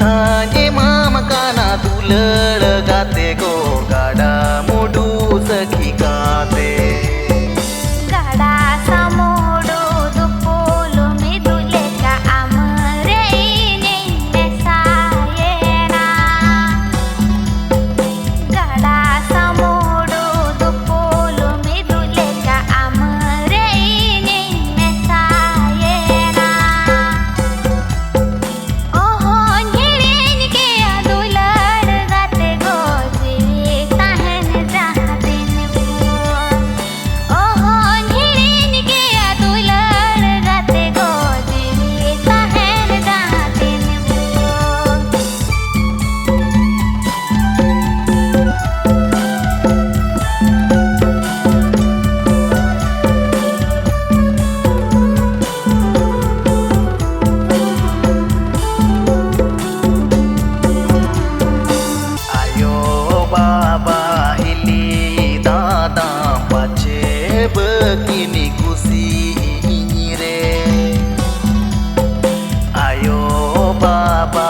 खाजे माम काना दुलळ गाते गो गाडा मोडू सखी गाते गाडा समोडो दुपोलो मी दुले का आमरे निन्ने सायेना गाडा समोडो दुपोलो मी दुले का आमरे निन्ने सायेना ओहो निड़ेन के दुलड़ गाते गो जीवे ताहन जाहतिन वो ओहो निड़ेन के दुलड़ गाते गो जीवे ताहन जाहतिन वो आयो बाबा हिली दादा पाचे begini kusi रे आयो बाबा